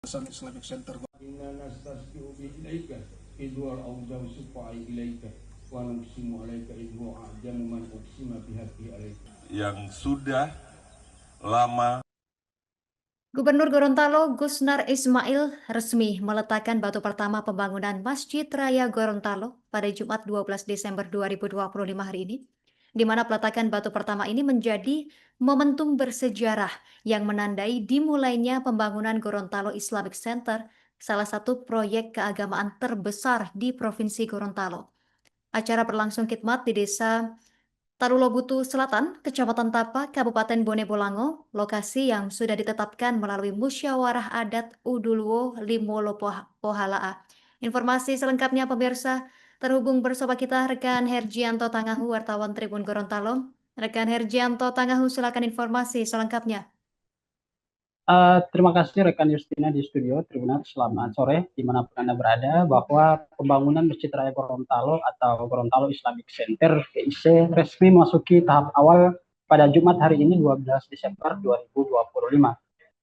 Yayasan Islamic Center. Inna nastasqi'u bi'laika idwar awjaw sufa'i ilaika wa nuqsimu alaika idhu a'jamu man uqsima bihaqi alaika. Yang sudah lama. Gubernur Gorontalo Gusnar Ismail resmi meletakkan batu pertama pembangunan Masjid Raya Gorontalo pada Jumat 12 Desember 2025 hari ini, di mana peletakan batu pertama ini menjadi momentum bersejarah yang menandai dimulainya pembangunan Gorontalo Islamic Center, salah satu proyek keagamaan terbesar di Provinsi Gorontalo. Acara berlangsung khidmat di Desa Tarulobutu Selatan, Kecamatan Tapa, Kabupaten Bone Bolango, lokasi yang sudah ditetapkan melalui Musyawarah Adat Udulwo Limolo Pohalaa. Informasi selengkapnya pemirsa, terhubung bersama kita rekan Hergianto Tangahu, wartawan Tribun Gorontalo. Rekan Hergianto Tangahu, silakan informasi selengkapnya. Terima kasih rekan Justina di studio Tribunat. Selamat sore dimanapun Anda berada, bahwa pembangunan Masjid Raya Gorontalo atau Gorontalo Islamic Center GIC resmi memasuki tahap awal pada Jumat hari ini 12 Desember 2025.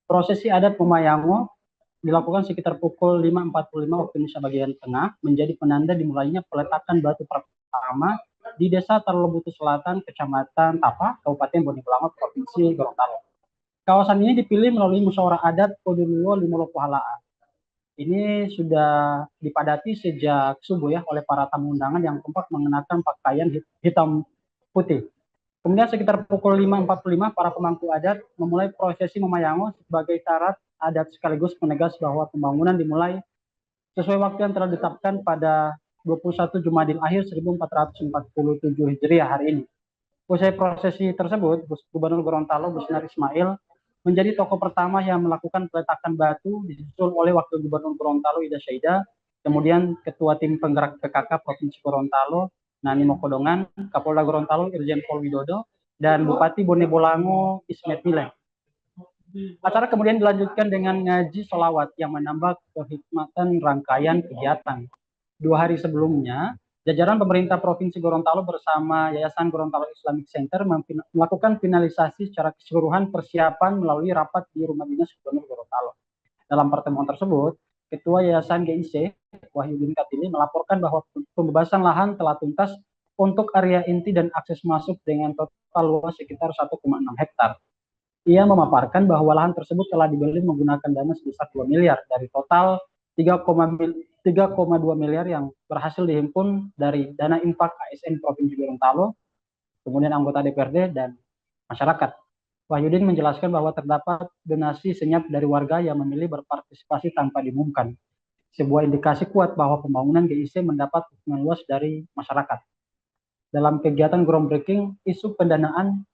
Prosesi adat Pemayango dilakukan sekitar pukul 5.45 waktu Indonesia bagian tengah, menjadi penanda dimulainya peletakan batu pertama di Desa Tarulobutu Selatan, Kecamatan Tapa, Kabupaten Bone Bolango, Provinsi Gorontalo. Kawasan ini dipilih melalui musyawarah adat Udulwo Limolo Pohalaa. Ini sudah dipadati sejak subuh ya oleh para tamu undangan yang kompak mengenakan pakaian hitam putih. Kemudian sekitar pukul 5.45 para pemangku adat memulai prosesi memayango sebagai syarat adat sekaligus menegas bahwa pembangunan dimulai sesuai waktu yang telah ditetapkan pada 21 Jumadil Akhir 1447 Hijriah hari ini. Usai prosesi tersebut, Gubernur Gorontalo Gusnar Ismail menjadi tokoh pertama yang melakukan peletakan batu, disusul oleh Wakil Gubernur Gorontalo Ida Syaida, kemudian Ketua Tim Penggerak PKK Provinsi Gorontalo Nani Mokodongan, Kapolda Gorontalo Irjen Pol Widodo, dan Bupati Bone Bolango Ismet Mileng. Acara kemudian dilanjutkan dengan ngaji sholawat yang menambah kehikmatan rangkaian kegiatan. 2 hari sebelumnya, jajaran pemerintah Provinsi Gorontalo bersama Yayasan Gorontalo Islamic Center melakukan finalisasi secara keseluruhan persiapan melalui rapat di Rumah Dinas Gubernur Gorontalo. Dalam pertemuan tersebut, Ketua Yayasan GIC, Wahyudin Katili, melaporkan bahwa pembebasan lahan telah tuntas untuk area inti dan akses masuk dengan total luas sekitar 1,6 hektar. Ia memaparkan bahwa lahan tersebut telah dibeli menggunakan dana sebesar 2 miliar dari total 3,2 miliar yang berhasil dihimpun dari dana infak ASN Provinsi Gorontalo, kemudian anggota DPRD dan masyarakat. Wahyudin menjelaskan bahwa terdapat donasi senyap dari warga yang memilih berpartisipasi tanpa diumumkan. Sebuah indikasi kuat bahwa pembangunan GIC mendapat dukungan luas dari masyarakat. Dalam kegiatan groundbreaking, isu pendanaan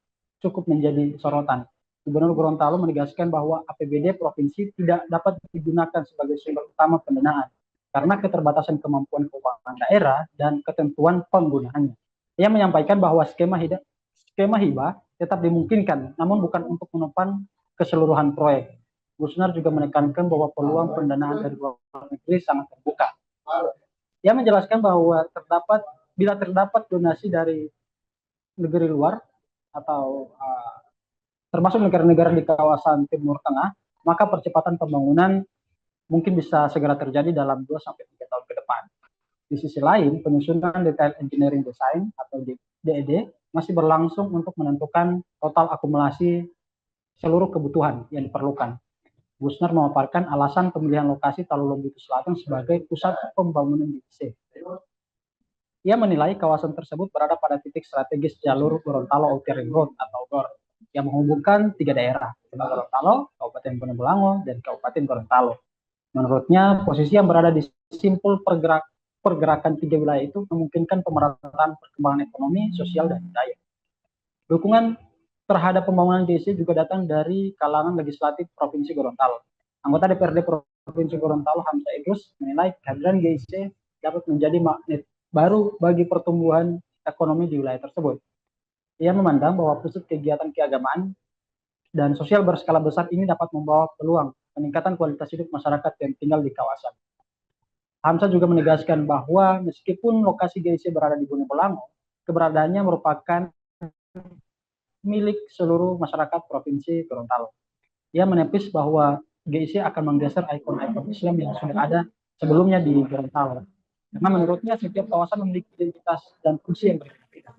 cukup menjadi sorotan. Gubernur Gorontalo menegaskan bahwa APBD provinsi tidak dapat digunakan sebagai sumber utama pendanaan karena keterbatasan kemampuan keuangan daerah dan ketentuan penggunaannya. Ia menyampaikan bahwa skema hibah tetap dimungkinkan, namun bukan untuk menopang keseluruhan proyek. Gusnar juga menekankan bahwa peluang pendanaan dari luar negeri sangat terbuka. Ia menjelaskan bahwa bila terdapat donasi dari negeri luar atau termasuk negara-negara di kawasan Timur Tengah, maka percepatan pembangunan mungkin bisa segera terjadi dalam 2-3 tahun ke depan. Di sisi lain, penyusunan detail engineering design atau DED masih berlangsung untuk menentukan total akumulasi seluruh kebutuhan yang diperlukan. Gusnar memaparkan alasan pemilihan lokasi Tarulobutu Selatan sebagai pusat pembangunan GIC. Ia menilai kawasan tersebut berada pada titik strategis jalur Gorontalo Outer Ring Road atau GOR yang menghubungkan 3 daerah, Gorontalo, Kabupaten Bone Bolango, dan Kabupaten Gorontalo. Menurutnya, posisi yang berada di simpul pergerakan 3 wilayah itu memungkinkan pemerataan perkembangan ekonomi, sosial, dan budaya. Dukungan terhadap pembangunan GIC juga datang dari kalangan legislatif Provinsi Gorontalo. Anggota DPRD Provinsi Gorontalo Hamzah Idrus menilai kehadiran GIC dapat menjadi magnet baru bagi pertumbuhan ekonomi di wilayah tersebut. Ia memandang bahwa pusat kegiatan keagamaan dan sosial berskala besar ini dapat membawa peluang peningkatan kualitas hidup masyarakat yang tinggal di kawasan. Hamzah juga menegaskan bahwa meskipun lokasi GIC berada di Bone Bolango, keberadaannya merupakan milik seluruh masyarakat Provinsi Gorontalo. Ia menepis bahwa GIC akan menggeser ikon-ikon Islam yang sudah ada sebelumnya di Gorontalo. Karena menurutnya setiap kawasan memiliki identitas dan fungsi yang berbeda.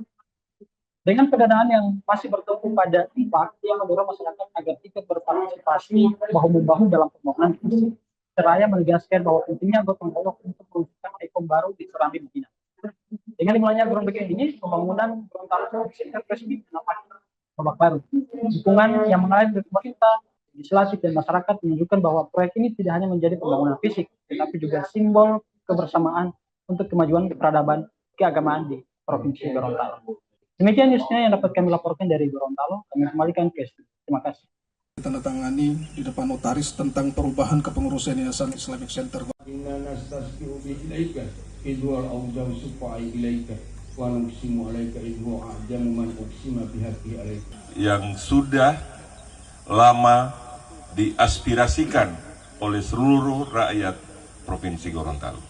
Dengan pendanaan yang masih bertumpu pada infak, yang mendorong masyarakat agar ikut berpartisipasi bahu-membahu dalam pembangunan fisik. Seraya menegaskan bahwa pentingnya gotong royong untuk mewujudkan ikon baru di Serambi Medina. Dengan dimulainya groundbreaking ini, pembangunan Gorontalo Center resmi menapaki babak baru. Dukungan yang mengalir dari pemerintah, legislatif, dan masyarakat menunjukkan bahwa proyek ini tidak hanya menjadi pembangunan fisik, tetapi juga simbol kebersamaan untuk kemajuan peradaban keagamaan di Provinsi Gorontalo. Demikian newsnya yang dapat kami laporkan dari Gorontalo. Kami kembalikan ke studio. Terima kasih. Ditandatangani di depan notaris tentang perubahan kepengurusan Yayasan Islamic Center. Inna nastasqiu bi ilaika idwal awdaw sufa'i ilaika wa nuqsimu alaika idhu a'jamu man uqsima bihaqi alaika. Yang sudah lama diaspirasikan oleh seluruh rakyat Provinsi Gorontalo.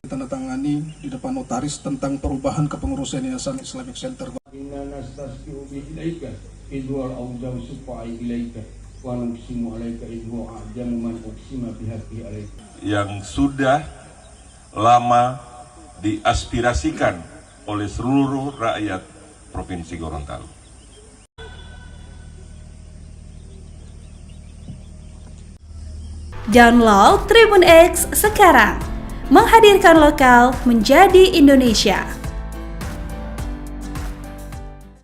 Ditandatangani di depan notaris tentang perubahan kepengurusan Yayasan Islamic Center. Inna nastasqiu bi ilaika idwal awdaw sufa'i ilaika wa nuqsimu alaika idhu a'jamu man uqsima bihaqi alaika. Yang sudah lama diaspirasikan oleh seluruh rakyat Provinsi Gorontalo. Download Tribun X sekarang, menghadirkan lokal menjadi Indonesia.